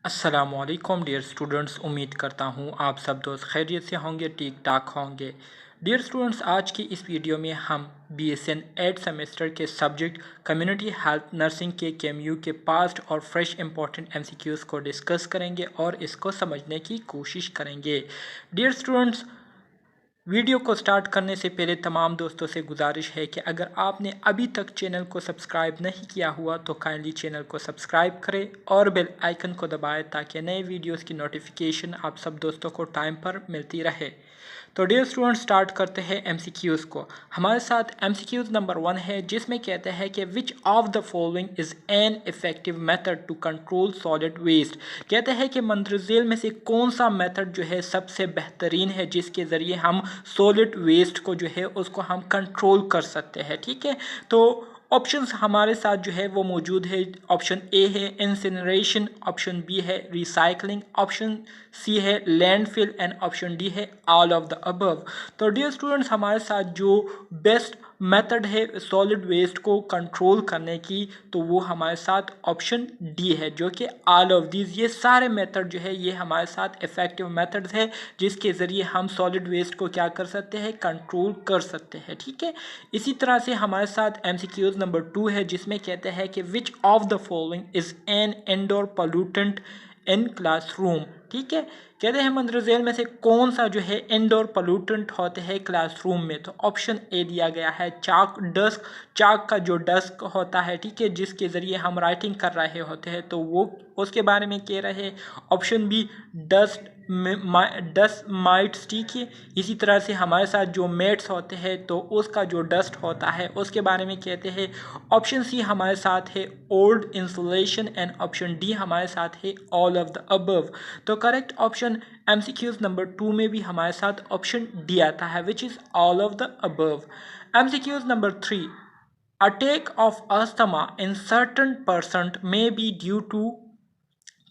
अस्सलामुअलैकुम dear students, उम्मीद करता हूँ आप सब दोस्त खैरियत से होंगे, ठीक ठाक होंगे। डियर स्टूडेंट्स, आज की इस वीडियो में हम BSN 8 सेमेस्टर के सब्जेक्ट कम्युनिटी हेल्थ नर्सिंग के KMU के पास्ट और फ्रेश इंपॉर्टेंट MCQs को डिस्कस करेंगे और इसको समझने की कोशिश करेंगे। डियर स्टूडेंट्स, वीडियो को स्टार्ट करने से पहले तमाम दोस्तों से गुजारिश है कि अगर आपने अभी तक चैनल को सब्सक्राइब नहीं किया हुआ तो काइंडली चैनल को सब्सक्राइब करें और बेल आइकन को दबाएं ताकि नए वीडियोस की नोटिफिकेशन आप सब दोस्तों को टाइम पर मिलती रहे। तो डियर स्टूडेंट, स्टार्ट करते हैं MCQs को। हमारे साथ MCQs नंबर 1 है, जिसमें कहते हैं कि which of the following is an effective method to control solid waste. कहते हैं कि मंदरजेल में से कौन सा मेथड जो है सबसे बेहतरीन है जिसके ज़रिए हम सॉलिड वेस्ट को जो है उसको हम कंट्रोल कर सकते हैं। ठीक है, तो ऑप्शंस हमारे साथ जो है वो मौजूद है। ऑप्शन ए है इंसिनरेशन, ऑप्शन बी है रिसाइकलिंग, ऑप्शन सी है लैंडफिल एंड ऑप्शन डी है ऑल ऑफ द अबव। तो डियर स्टूडेंट्स, हमारे साथ जो बेस्ट मेथड है सॉलिड वेस्ट को कंट्रोल करने की, तो वो हमारे साथ ऑप्शन डी है, जो कि ऑल ऑफ दीज, ये सारे मेथड जो है ये हमारे साथ इफ़ेक्टिव मेथड्स है जिसके ज़रिए हम सॉलिड वेस्ट को क्या कर सकते हैं, कंट्रोल कर सकते हैं। ठीक है, इसी तरह से हमारे साथ MCQs नंबर 2 है, जिसमें कहते हैं कि which of the following is an indoor pollutant in classroom. ठीक है, कहते हैं मंदरजेल में से कौन सा जो है इंडोर पोल्यूटेंट होते हैं क्लासरूम में। तो ऑप्शन ए दिया गया है चाक डस्क, चाक का जो डस्क होता है, ठीक है, जिसके ज़रिए हम राइटिंग कर रहे होते हैं, तो वो उसके बारे में कह रहे हैं। ऑप्शन बी डस्ट माइट्स, ठीक है। इसी तरह से हमारे साथ जो मेट्स होते हैं तो उसका जो डस्ट होता है उसके बारे में कहते हैं। ऑप्शन सी हमारे साथ है old insulation and option D हमारे साथ है ऑल ऑफ द अबव। तो करेक्ट ऑप्शन MCQs नंबर 2 में भी हमारे साथ ऑप्शन डी आता है, which is all of the above. MCQs number 3, attack of asthma in certain person may be due to.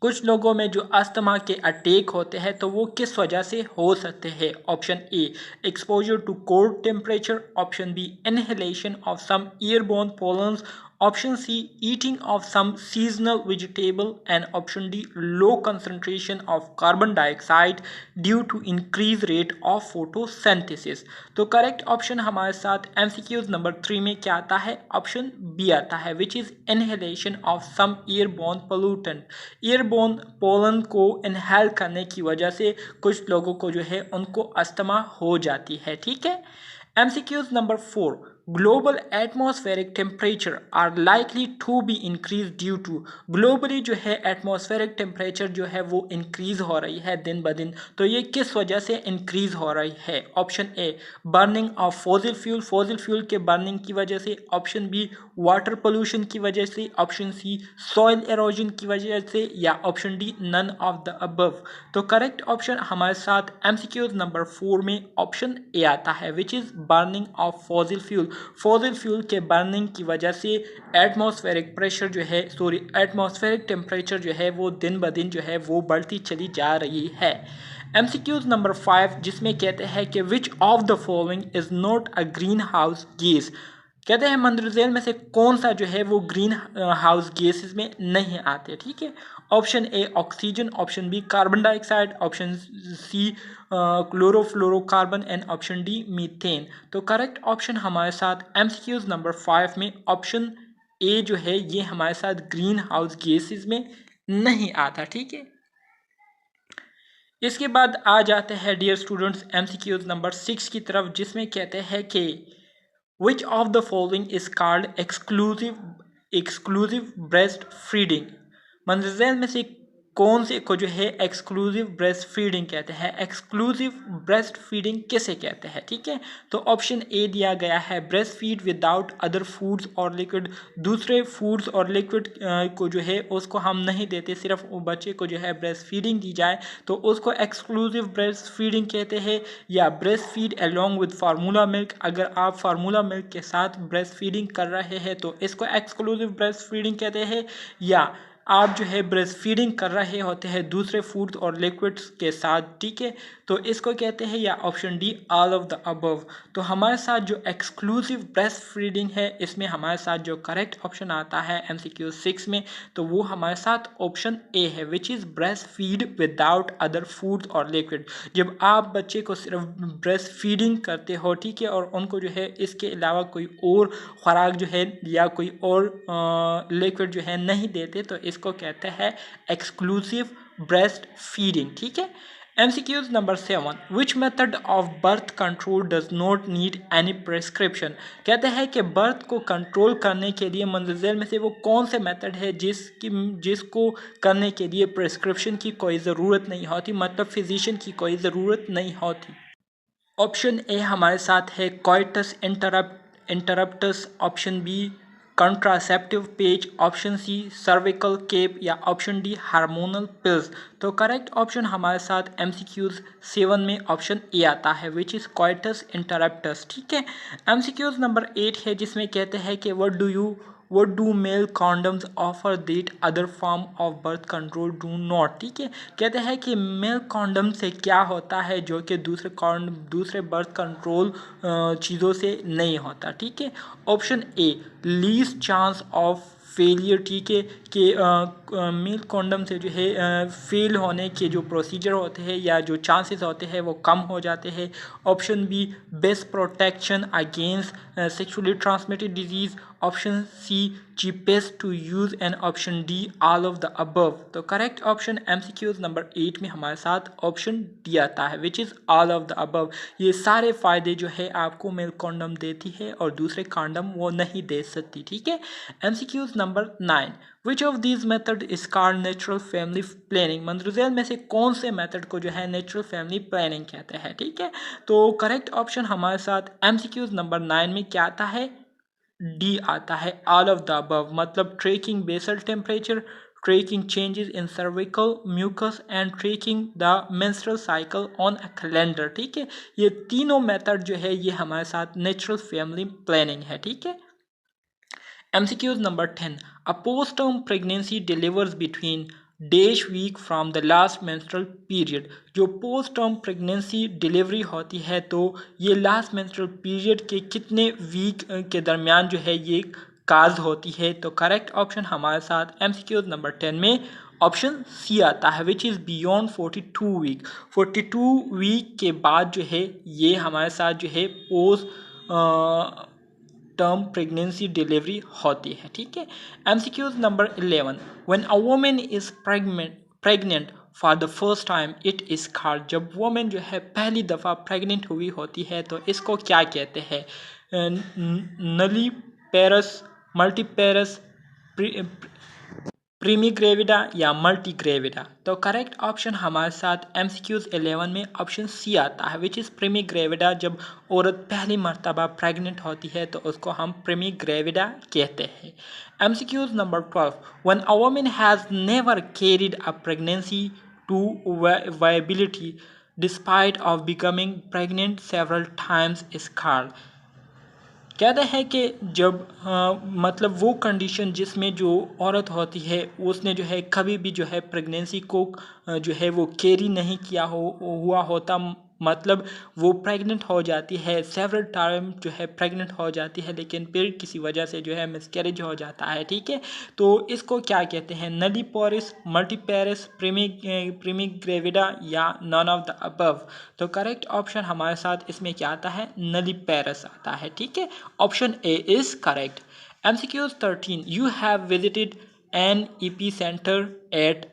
कुछ लोगों में जो अस्थमा के अटैक होते हैं तो वो किस वजह से हो सकते हैं। Option A exposure to cold temperature, option B inhalation of some airborne pollens, option C eating of some seasonal vegetable and option D low concentration of carbon dioxide due to increase rate of photosynthesis. तो correct option हमारे साथ MCQs number 3 में क्या आता है, option B आता है, which is inhalation of some airborne pollutant. Airborne pollen को इनहेल करने की वजह से कुछ लोगों को जो है उनको अस्थमा हो जाती है। ठीक है, MCQs number 4, global atmospheric temperature are likely to be increase due to. Globally जो है एटमॉस्फेरिक टेम्परेचर जो है वो इंक्रीज हो रही है दिन ब दिन, तो ये किस वजह से इंक्रीज हो रही है। Option a burning of fossil fuel, fossil fuel के बर्निंग की वजह से, ऑप्शन बी वाटर पोल्यूशन की वजह से, ऑप्शन सी सॉइल एरोजन की वजह से, या option D none of the above. तो करेक्ट ऑप्शन हमारे साथ MCQs नंबर 4 में ऑप्शन ए आता है, which is burning of fossil fuel. Fossil fuel के बर्निंग की वजह से एटमॉस्फेरिक प्रेशर जो है, एटमॉस्फेरिक टेम्परेचर जो है वो दिन ब दिन जो है वो बढ़ती चली जा रही है। MCQs नंबर 5, जिसमें कहते हैं कि which of the following is not a green house gas. कहते हैं मंदरजेल में से कौन सा जो है वो ग्रीन हाउस गैसेस में नहीं आते। ठीक है, option A oxygen, option B carbon dioxide, option C chlorofluorocarbon and option D methane. तो करेक्ट ऑप्शन हमारे साथ MCQs नंबर 5 में ऑप्शन ए जो है ये हमारे साथ ग्रीन हाउस गैसेस में नहीं आता। ठीक है, इसके बाद आ जाते हैं डियर स्टूडेंट्स MCQs नंबर 6 की तरफ, जिसमें कहते हैं कि Which of the following is called exclusive breast feeding? मंदरजेल में से कौन से को जो है एक्सक्लूसिव ब्रेस्ट फीडिंग कहते हैं। एक्सक्लूसिव ब्रेस्ट फीडिंग किसे कहते हैं। ठीक है, तो ऑप्शन ए दिया गया है breast feed without other foods और लिक्विड। दूसरे फूड्स और लिक्विड को जो है उसको हम नहीं देते, सिर्फ बच्चे को जो है ब्रेस्ट फीडिंग दी जाए तो उसको एक्सक्लूसिव ब्रेस्ट फीडिंग कहते हैं। या breast feed along with formula milk, अगर आप फार्मूला मिल्क के साथ ब्रेस्ट फीडिंग कर रहे हैं तो इसको एक्सक्लूसिव ब्रेस्ट फीडिंग कहते हैं। या आप जो है ब्रेस्ट फीडिंग कर रहे होते हैं दूसरे फूड और लिक्विड्स के साथ, ठीक है, तो इसको कहते हैं, या option D all of the above. तो हमारे साथ जो एक्सक्लूसिव ब्रेस्ट फीडिंग है इसमें हमारे साथ जो करेक्ट ऑप्शन आता है MCQ 6 में, तो वो हमारे साथ ऑप्शन ए है, which is breast feed without other food और लिक्विड। जब आप बच्चे को सिर्फ ब्रेस्ट फीडिंग करते हो, ठीक है, और उनको जो है इसके अलावा कोई और खुराक जो है या कोई और लिक्विड जो है नहीं देते, तो इसको कहते हैं एक्सक्लूसिव ब्रेस्ट फीडिंग, ठीक है। MCQs number 7, which method of birth control does not need any prescription. कहते हैं कि बर्थ को कंट्रोल करने के लिए मंदरजेल में से वो कौन से मेथड है जिसको करने के लिए प्रिस्क्रिप्शन की कोई ज़रूरत नहीं होती, मतलब फिजिशियन की कोई ज़रूरत नहीं होती। ऑप्शन ए हमारे साथ है coitus interruptus, option B contraceptive page, option C cervical cap, या ऑप्शन डी हार्मोनल पिल्स। तो करेक्ट ऑप्शन हमारे साथ MCQs 7 में ऑप्शन ए आता है, विच इज़ कोइटस इंटरप्टस, ठीक है। MCQs नंबर 8 है, जिसमें कहते हैं कि what do male condoms offer that other form of birth control do not, ठीक है। कहते हैं कि मेल कॉन्डम से क्या होता है जो कि दूसरे बर्थ कंट्रोल चीज़ों से नहीं होता, ठीक है। Option A least chance of failure, ठीक है, कि मेल कॉन्डम से जो है फेल होने के जो प्रोसीजर होते हैं या जो चांसेस होते हैं वो कम हो जाते हैं। Option B best protection against sexually transmitted disease, option C cheapest to use, and option D all of the above. तो करेक्ट ऑप्शन MCQs नंबर 8 में हमारे साथ ऑप्शन डी आता है, which is all of the above. ये सारे फ़ायदे जो है आपको मेल कॉन्डम देती है और दूसरे कॉन्डम वो नहीं दे सकती, ठीक है। MCQs number 9, which of these method is called natural family planning. मंदरजेल में से कौन से मेथड को जो है नेचुरल फैमिली प्लानिंग कहते हैं, ठीक है। तो करेक्ट ऑप्शन हमारे साथ MCQs नंबर 9 में क्या आता है, डी आता है, ऑल ऑफ द अबव। मतलब tracking basal temperature, tracking changes in cervical mucus and tracking the menstrual cycle on a calendar, ठीक है। ये तीनों मेथड जो है ये हमारे साथ नेचुरल फैमिली प्लानिंग है, ठीक है। MCQs number 10, a postpartum pregnancy delivers between dash week from the last menstrual period। जो postpartum pregnancy डिलीवरी होती है तो ये लास्ट menstrual period के कितने वीक के दरमियान जो है ये काज होती है। तो करेक्ट ऑप्शन हमारे साथ MCQs नंबर 10 में ऑप्शन सी आता है, which is beyond 42 week. 42 week के बाद जो है ये हमारे साथ जो है पोस्ट टर्म प्रेगनेंसी डिलीवरी होती है, ठीक है। MCQs number 11, when a woman is pregnant for the first time it is called. जब वुमन जो है पहली दफ़ा प्रेग्नेंट हुई होती है तो इसको क्या कहते हैं, नलीपेरस, मल्टीपेरस, प्रीमीग्रेविडा या मल्टीग्रेविडा। तो करेक्ट ऑप्शन हमारे साथ MCQs 11 में ऑप्शन सी आता है, विच इज़ प्रीमीग्रेविडा। जब औरत पहली मर्तबा प्रेग्नेंट होती है तो उसको हम प्रीमीग्रेविडा कहते हैं। MCQs number 12, when a woman has never carried a pregnancy to viability despite of becoming pregnant several times is called. कहते हैं कि जब मतलब वो कंडीशन जिसमें जो औरत होती है उसने जो है कभी भी जो है प्रेगनेंसी को जो है वो कैरी नहीं किया हुआ होता, मतलब वो प्रेग्नेंट हो जाती है, सेवरल टाइम जो है प्रेग्नेंट हो जाती है, लेकिन फिर किसी वजह से जो है मिसकैरेज हो जाता है, ठीक है। तो इसको क्या कहते हैं, नलीपोरिस, मल्टीपेरिस, प्रीमीग्रेविडा या नन ऑफ द अबव। तो करेक्ट ऑप्शन हमारे साथ इसमें क्या आता है, नलीपेरिस आता है, ठीक है। Option A is correct. MCQs 13, you have visited an epicenter at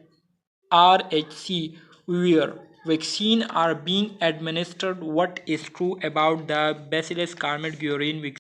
RHC where vaccines are being administered. What is true about the Bacillus calmette-guerin vaccine?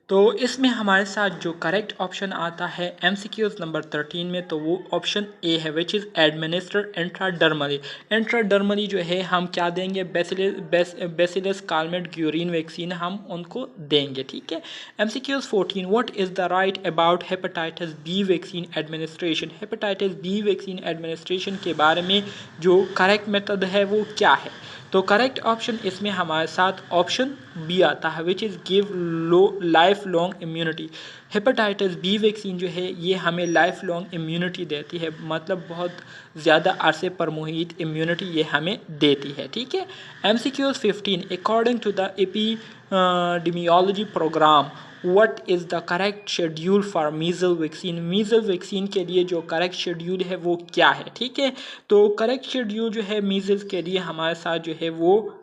तो इसमें हमारे साथ जो करेक्ट ऑप्शन आता है MCQs नंबर 13 में, तो वो ऑप्शन ए है, which is administered intradermally. Intradermally जो है हम क्या देंगे, बेसिलस कालमेट ग्यूरिन वैक्सीन हम उनको देंगे, ठीक है। MCQs 14, what is the right about hepatitis B vaccine administration. Hepatitis B vaccine administration के बारे में जो करेक्ट मेथड है वो क्या है। तो करेक्ट ऑप्शन इसमें हमारे साथ ऑप्शन बी आता है, which is give life long immunity. Hepatitis B vaccine जो है ये हमें लाइफ लॉन्ग इम्यूनिटी देती है, मतलब बहुत ज़्यादा अरसे पर मुहित इम्यूनिटी ये हमें देती है। ठीक है। MCQs 15 according to the epidemiology program what is the correct schedule for measles vaccine. Measles vaccine के लिए जो करेक्ट शेड्यूल है वो क्या है। ठीक है। तो करेक्ट शेड्यूल जो है मीजल्स के लिए हमारे साथ जो है वो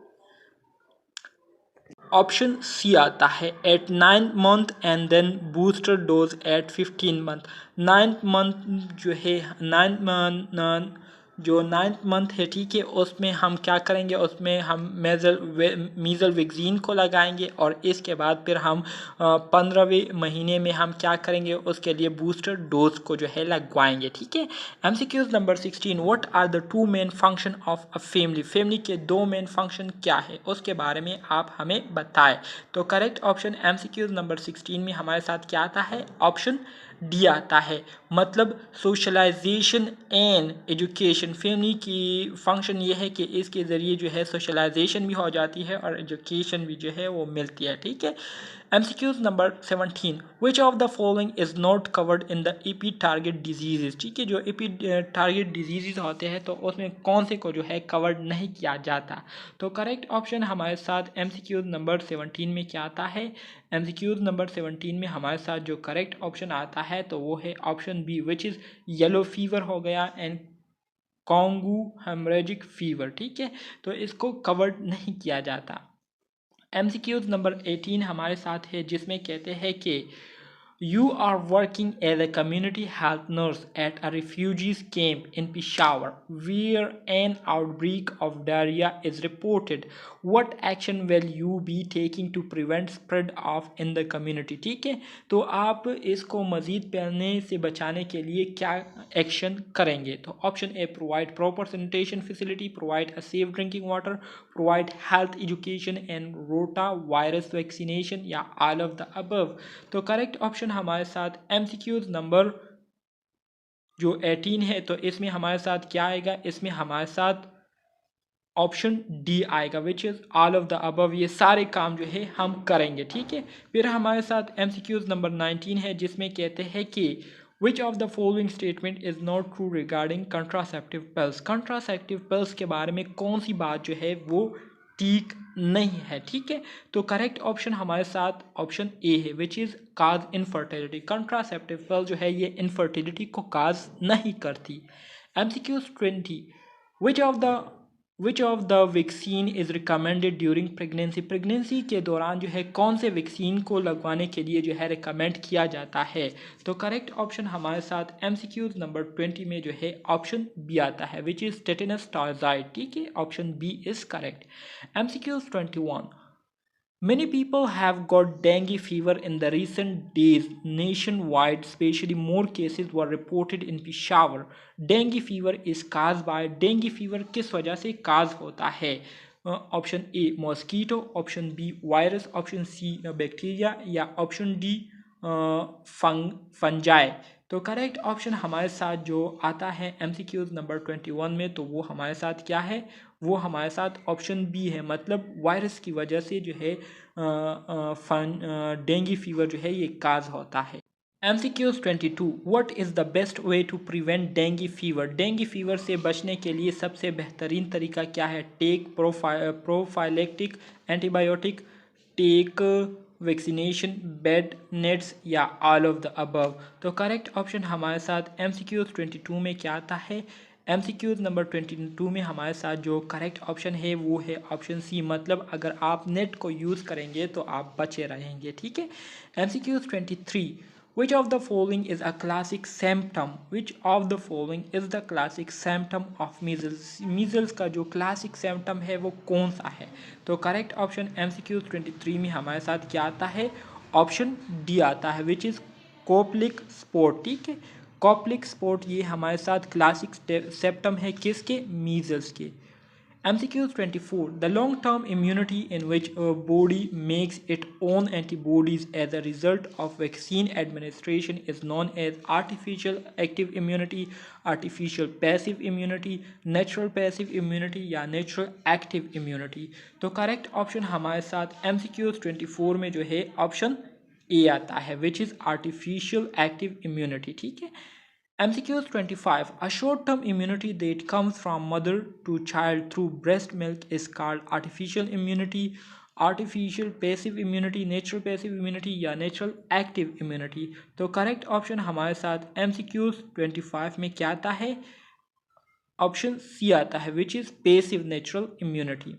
ऑप्शन सी आता है, at 9 month and then booster dose at 15 month. 9th month जो है 9th मंथ है, ठीक है, उसमें हम क्या करेंगे, उसमें हम मीजल वैक्सीन को लगाएंगे और इसके बाद फिर हम 15वें महीने में हम क्या करेंगे, उसके लिए बूस्टर डोज को जो है लगवाएंगे। ठीक है। MCQs number 16 what are the 2 main function of a family. Family के 2 मेन फंक्शन क्या है उसके बारे में आप हमें बताएं। तो करेक्ट ऑप्शन MCQs नंबर 16 में हमारे साथ क्या आता है, ऑप्शन डी आता है, मतलब सोशलाइजेशन एंड एजुकेशन। फैमिली की फंक्शन ये है कि इसके ज़रिए जो है सोशलाइजेशन भी हो जाती है और एजुकेशन भी जो है वो मिलती है। ठीक है। MCQs number 17 which of the following is not covered in the EP target disease. ठीक है। जो ईपी टारगेट डिजीज़ होते हैं तो उसमें कौन से को जो है कवर्ड नहीं किया जाता। तो करेक्ट ऑप्शन हमारे साथ MCQs नंबर 17 में क्या आता है, MCQs नंबर 17 में हमारे साथ जो करेक्ट ऑप्शन आता है तो वो है option B, which is yellow fever हो गया एंड कॉन्गू हेमरेजिक फीवर। ठीक है। तो इसको कवर्ड नहीं किया जाता। MCQs नंबर 18 हमारे साथ है, जिसमें कहते हैं कि You are working as a community health nurse at a refugees camp in Peshawar where an outbreak of diarrhea is reported. What action will you be taking to prevent spread of in the community? ठीक है। तो आप इसको मज़ीद फैलने से बचाने के लिए क्या एक्शन करेंगे। तो option A, provide proper sanitation facility, provide a safe drinking water, provide health education and rota virus vaccination, या ऑल ऑफ द अबव। तो करेक्ट ऑप्शन हमारे साथ MCQs नंबर जो 18 है तो इसमें हमारे साथ क्या आएगा, इसमें हमारे साथ ऑप्शन डी आएगा, विच is all of the above. ये सारे काम जो है हम करेंगे। ठीक है। फिर हमारे साथ MCQs नंबर 19 है, जिसमें कहते हैं कि which of the following statement is not true regarding contraceptive pills. Contraceptive pills के बारे में कौन सी बात जो है वो ठीक नहीं है। ठीक है। तो करेक्ट ऑप्शन हमारे साथ ऑप्शन ए है, which is cause infertility. Contraceptive pill जो है ये इनफर्टिलिटी को काज नहीं करती। MCQs 20 which of the vaccine is recommended during pregnancy. Pregnancy के दौरान जो है कौन से वैक्सीन को लगवाने के लिए जो है रिकमेंड किया जाता है। तो करेक्ट ऑप्शन हमारे साथ MCQs नंबर 20 में जो है ऑप्शन बी आता है, विच इज़ टेटेनस टॉर्जाइड। ठीक है। Option B is correct. MCQs 21 Many people have got dengue fever in the recent days nationwide, especially more cases were reported in Peshawar. Dengue fever is caused by dengue fever किस वजह से cause होता है। Option A mosquito, option B virus, option C bacteria, या option D fungi. तो correct option हमारे साथ जो आता है MCQs नंबर 21 में तो वो हमारे साथ क्या है, वो हमारे साथ ऑप्शन बी है, मतलब वायरस की वजह से जो है डेंगू फीवर जो है ये काज होता है। MCQs 22 what is the best way to prevent dengue fever. Dengue fever से बचने के लिए सबसे बेहतरीन तरीका क्या है। Take prophylactic antibiotic, take vaccination, bed nets, या ऑल ऑफ द अबव। तो करेक्ट ऑप्शन हमारे साथ MCQs 22 में क्या आता है, MCQs नंबर 22 में हमारे साथ जो करेक्ट ऑप्शन है वो है ऑप्शन सी, मतलब अगर आप नेट को यूज़ करेंगे तो आप बचे रहेंगे। ठीक है। MCQs 23 Which of the following is a classic symptom? Which of the following is the classic symptom of measles? measles का जो classic symptom है वो कौन सा है। तो करेक्ट ऑप्शन MCQs 23 में हमारे साथ क्या आता है, ऑप्शन डी आता है, विच इज़ कोपलिक स्पॉट। ठीक है। कोपलिक स्पॉट ये हमारे साथ क्लासिक सिम्टम है किसके, मीजल्स के। MCQs 24. The long-term immunity in which a body makes its own antibodies as a result of vaccine administration is known as artificial active immunity, artificial passive immunity, natural passive immunity या natural active immunity। तो correct option हमारे साथ MCQs 24 में जो है option ए आता है, which is artificial active immunity. ठीक है। MCQs 25. A short-term immunity that comes from mother to child through breast milk is called artificial immunity, artificial passive immunity, natural passive immunity या natural active immunity। तो correct option हमारे साथ MCQs 25 में क्या आता है? ऑप्शन सी आता है, which is passive natural immunity.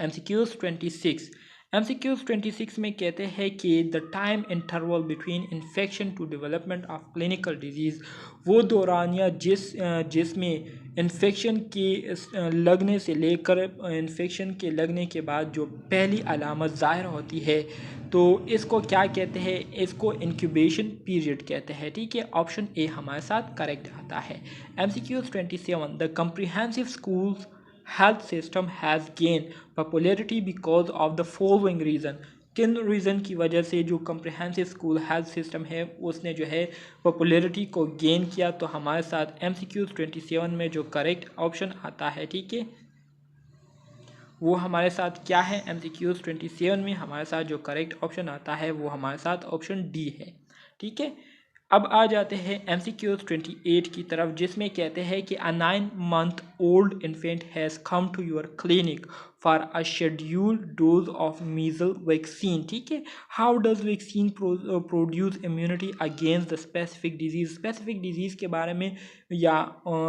MCQs 26. MCQs 26 में कहते हैं कि the time interval between infection to development of clinical disease, वो दौरानिया जिसमें इन्फेक्शन के लगने से लेकर इन्फेक्शन के लगने के बाद जो पहली अलामत ज़ाहिर होती है, तो इसको क्या कहते हैं? इसको इंक्यूबेशन पीरियड कहते हैं। ठीक है। ऑप्शन ए हमारे साथ करेक्ट आता है। MCQs 27. The comprehensive schools health system has gained popularity because of the following reason। किन रीज़न की वजह से जो कम्प्रिहेंसिव स्कूल हेल्थ सिस्टम है उसने जो है पॉपुलैरिटी को गेन किया? तो हमारे साथ MCQs 27 में जो करेक्ट ऑप्शन आता है, ठीक है, वो हमारे साथ क्या है? MCQs 27 में हमारे साथ जो करेक्ट ऑप्शन आता है वो हमारे साथ ऑप्शन डी है। ठीक है। अब आ जाते हैं MCQs 28 की तरफ, जिसमें कहते हैं कि a 9 month old infant has come to your clinic for a scheduled dose of measles vaccine। ठीक है। How does vaccine produce immunity against the specific disease? Specific disease के बारे में या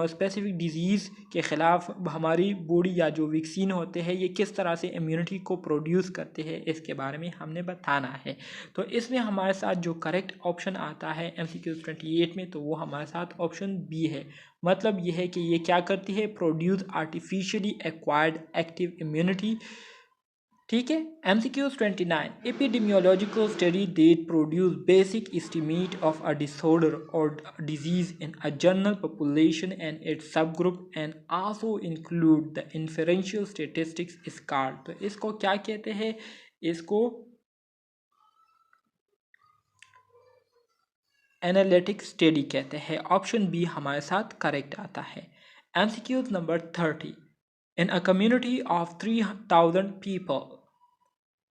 स्पेसिफिक डिजीज़ के ख़िलाफ़ हमारी बॉडी या जो वैक्सीन होते हैं ये किस तरह से इम्यूनिटी को प्रोड्यूस करते हैं, इसके बारे में हमने बताना है। तो इसमें हमारे साथ जो करेक्ट ऑप्शन आता है MCQs 28 में, तो वो हमारे साथ ऑप्शन बी है। मतलब ये है कि ये क्या करती है? Produce artificially acquired active immunity. ठीक है। MCQs 29. Epidemiological study that produce basic estimate of a disorder or disease in a general population and its subgroup and also include the inferential statistics is called। तो इसको क्या कहते हैं? इसको analytic study कहते हैं। ऑप्शन बी हमारे साथ करेक्ट आता है। MCQs number 30. In a community of 3,000 people,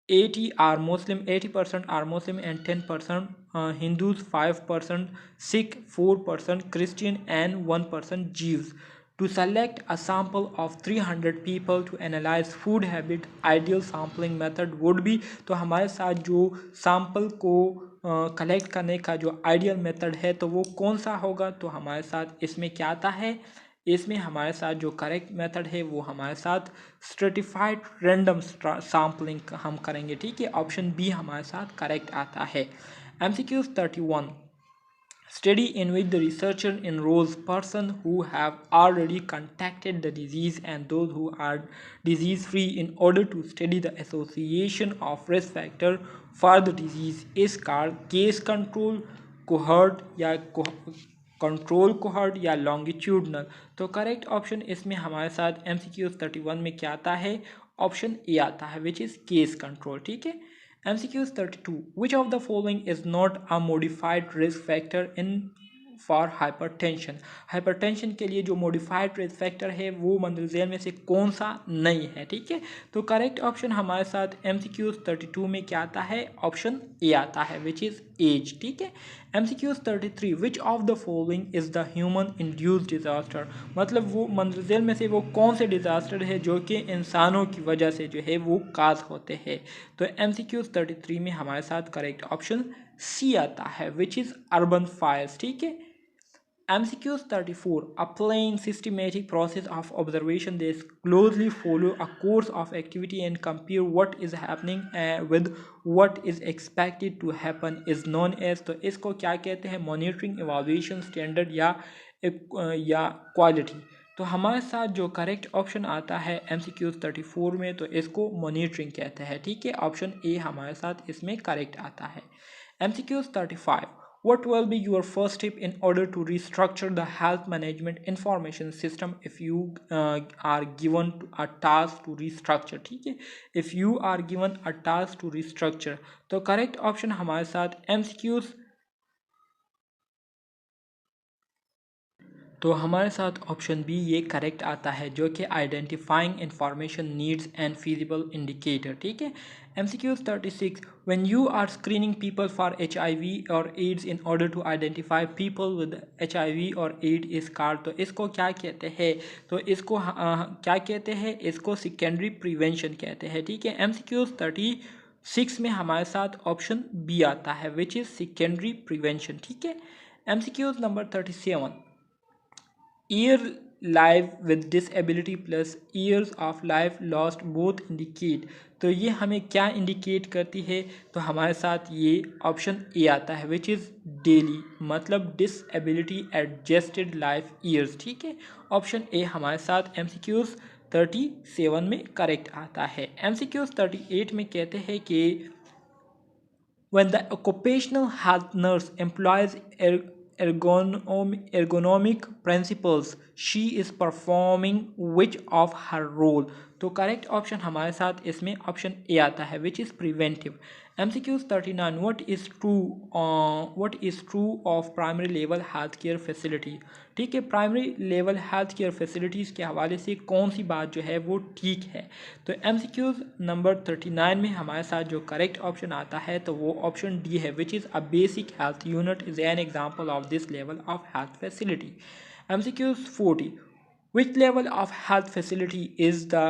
80% are Muslim and 10% Hindus, 5% Sikh, 4% Christian and 1% Jews. To select a sample of 300 people to analyze food habit, ideal sampling method would be। तो हमारे साथ जो sample को collect करने का जो ideal method है तो वो कौन सा होगा? तो हमारे साथ इसमें क्या आता है? इसमें हमारे साथ जो करेक्ट मेथड है वो हमारे साथ स्ट्रेटिफाइड रैंडम सैम्पलिंग हम करेंगे। ठीक है। ऑप्शन बी हमारे साथ करेक्ट आता है। MCQs 31. Study in which the researcher enrolls persons who have already contracted the disease and those who are disease free in order to study the association of risk factor for the disease is called case control cohort या control cohort या longitudinal. तो correct option इसमें हमारे साथ MCQs 31 में क्या आता है? ऑप्शन ए आता है, विच इज़ केस कंट्रोल। ठीक है। MCQs 32. Which of the following is not a modified risk factor in for hypertension? Hypertension के लिए जो मॉडिफाइड रिस्क फैक्टर है वो मंदरजेल में से कौन सा नहीं है? ठीक है। तो करेक्ट ऑप्शन हमारे साथ MCQs 32 में क्या आता है? ऑप्शन ए आता है, विच इज़ एज। ठीक है। MCQs 33. Which of the following is the human induced disaster? मतलब वो मंदरजेल में से वो कौन से डिज़ास्टर है जो कि इंसानों की वजह से जो है वो काज होते हैं? तो MCQs 33 में हमारे साथ करेक्ट ऑप्शन सी आता है, विच इज़ अर्बन फायर्स। ठीक है। MCQs 34. A plain systematic process of observation that closely follow a course of activity and compare what is happening with what is expected to happen is known as। तो इसको क्या कहते हैं? Monitoring, evaluation, standard या quality. तो हमारे साथ जो करेक्ट ऑप्शन आता है MCQs 34 में, तो इसको मॉनिटरिंग कहते हैं। ठीक है। ऑप्शन ए हमारे साथ इसमें करेक्ट आता है। MCQs 35. What will be your first step in order to restructure the health management information system if you are given a task to restructure? ठीक है, if you are given a task to restructure, तो correct option हमारे साथ MCQs। तो हमारे साथ option B ये correct आता है, जो कि identifying information needs and feasible indicator. ठीक है, MCQs 36, when you are screening people for HIV और AIDS in order to identify people with HIV और एड इस कार्ड, तो इसको क्या कहते हैं? तो इसको क्या कहते हैं? इसको सेकेंडरी प्रिवेंशन कहते हैं। ठीक है, MCQs 36 में हमारे साथ ऑप्शन बी आता है, विच इज़ सेकेंडरी प्रिवेंशन। ठीक है, MCQs number 37, year life with disability plus years of life lost both indicate, तो ये हमें क्या इंडिकेट करती है? तो हमारे साथ ये ऑप्शन ए आता है, विच इज़ डेली, मतलब डिसएबिलिटी एडजस्टेड लाइफ ईयर्स। ठीक है, ऑप्शन ए हमारे साथ MCQs 37 में करेक्ट आता है। MCQs 38 में कहते हैं कि when the occupational health nurse employs ergonomic principles, she is performing which of her role? तो करेक्ट ऑप्शन हमारे साथ इसमें ऑप्शन ए आता है, which is preventive. MCQs 39, what is true of primary level health care facility? ठीक है, primary level health care facilities के हवाले से कौन सी बात जो है वो ठीक है? तो MCQs नंबर 39 में हमारे साथ जो करेक्ट ऑप्शन आता है तो वो ऑप्शन डी है, which is a basic health unit is an example of this level of health facility. MCQs 40, which level of health facility is the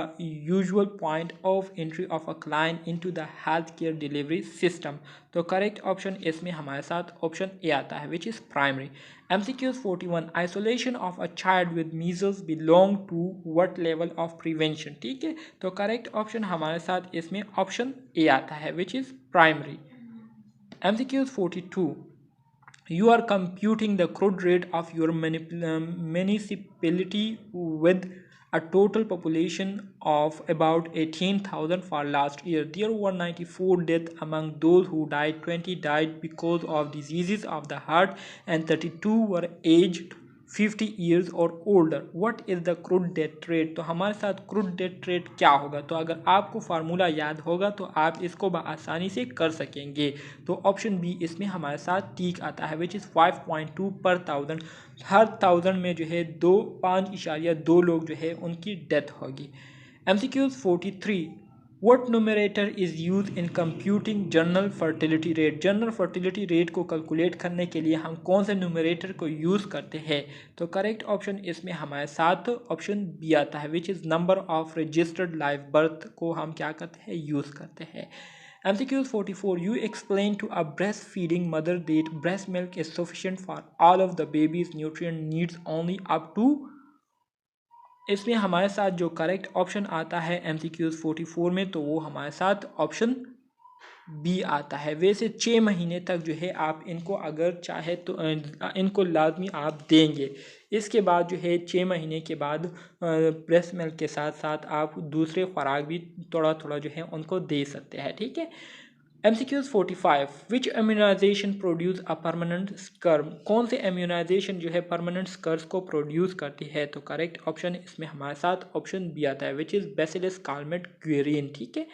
usual point of entry of a client into the healthcare delivery system? तो correct option इसमें हमारे साथ option ए आता है, which is primary. MCQs 41, isolation of a child with measles belong to what level of prevention? ठीक है, तो correct option हमारे साथ इसमें ऑप्शन ए आता है, which is primary. MCQs 42, you are computing the crude rate of your municipality with a total population of about 18,000 for last year. There were 94 deaths among those who died. 20 died because of diseases of the heart and 32 were aged 50 years और older. What is the crude death rate? तो हमारे साथ crude death rate क्या होगा? तो अगर आपको formula याद होगा तो आप इसको बआसानी से कर सकेंगे। तो ऑप्शन बी इसमें हमारे साथ ठीक आता है, विच इज़ 5.2 पर 1000। हर 1000 में जो है 5.2 लोग जो है उनकी डेथ होगी। MCQs 43, What numerator is used in computing general fertility rate? General fertility rate को कैलकुलेट करने के लिए हम कौन से न्यूमरेटर को यूज़ करते हैं? तो करेक्ट ऑप्शन इसमें हमारे साथ ऑप्शन बी आता है, which is number of registered live birth को हम क्या करते हैं? यूज़ करते हैं। MCQs 44, you explain to a breastfeeding mother that breast milk is sufficient for all of the baby's nutrient needs only up to, इसमें हमारे साथ जो करेक्ट ऑप्शन आता है MCQs 44 में तो वो हमारे साथ ऑप्शन बी आता है। वैसे 6 महीने तक जो है आप इनको अगर चाहे तो इनको लाजमी आप देंगे। इसके बाद जो है 6 महीने के बाद ब्रेस्ट मिल्क के साथ साथ आप दूसरे खुराक भी थोड़ा थोड़ा जो है उनको दे सकते हैं। ठीक है, MCQs 45, which immunization produce a permanent scar? कौन से इम्यूनाइजेशन जो है परमानेंट स्कर्स को प्रोड्यूस करती है? तो करेक्ट ऑप्शन इसमें हमारे साथ ऑप्शन बी आता है, विच इज़ बैसिलस कालमेट ग्वेरिन। ठीक है,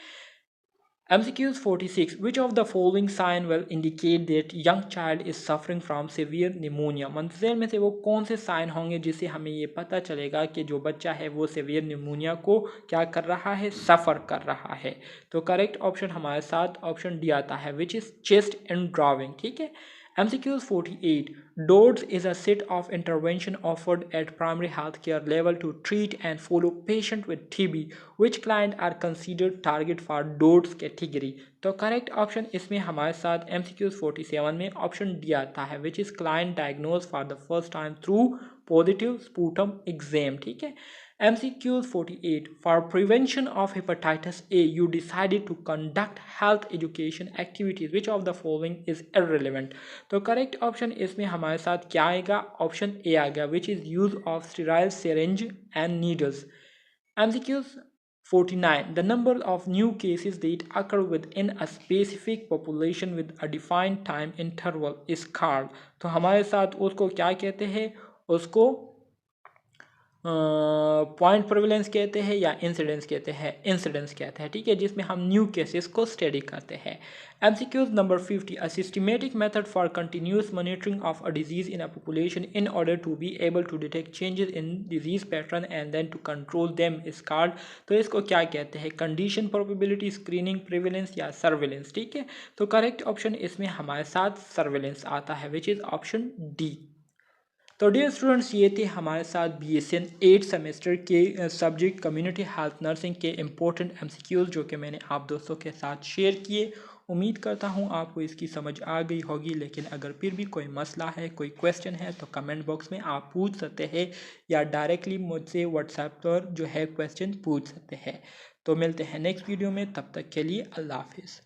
MCQs 46, which of the following sign will indicate that young child is suffering from severe pneumonia? मंतज़र में से वो कौन से साइन होंगे जिससे हमें ये पता चलेगा कि जो बच्चा है वो सेवियर न्यूमोनिया को क्या कर रहा है? सफ़र कर रहा है। तो करेक्ट ऑप्शन हमारे साथ ऑप्शन डी आता है, which is chest and drawing. ठीक है, MCQs 48, DODS is a set of intervention offered at primary health care level to treat and follow patient with TB. Which client are considered target for DODS category? तो correct option इसमें हमारे साथ MCQs 47 में option D आता है, which is client diagnosed for the first time through positive sputum exam। ठीक है, MCQs 48, for prevention of hepatitis A, you decided to conduct health education activities. Which of the following is irrelevant? तो correct option इसमें हमारे साथ क्या आएगा? Option A आ गया, which is use of sterile syringe and needles. MCQs 49. The number of new cases that occur within a specific population with a defined time interval is called. तो हमारे साथ उसको क्या कहते हैं, उसको पॉइंट प्रेवलेंस कहते हैं या इंसिडेंस कहते हैं, इंसिडेंस कहते हैं, ठीक है, जिसमें हम न्यू केसेस को स्टडी करते हैं। MCQs number 50. A systematic method for continuous monitoring of a disease in a population in order to be able to detect changes in disease pattern and then to control them is called. तो इसको क्या कहते हैं, condition, probability, screening, prevalence या surveillance, ठीक है। तो correct option इसमें हमारे साथ सर्वेलेंस आता है, विच इज़ ऑप्शन डी। तो डियर स्टूडेंट्स, ये थे हमारे साथ BSN 8 सेमेस्टर के सब्जेक्ट कम्युनिटी हेल्थ नर्सिंग के इम्पोर्टेंट MCQs जो कि मैंने आप दोस्तों के साथ शेयर किए। उम्मीद करता हूँ आपको इसकी समझ आ गई होगी, लेकिन अगर फिर भी कोई मसला है, कोई क्वेश्चन है, तो कमेंट बॉक्स में आप पूछ सकते हैं या डायरेक्टली मुझसे व्हाट्सएप पर जो है क्वेश्चन पूछ सकते हैं। तो मिलते हैं नेक्स्ट वीडियो में, तब तक के लिए अल्लाह हाफिज़।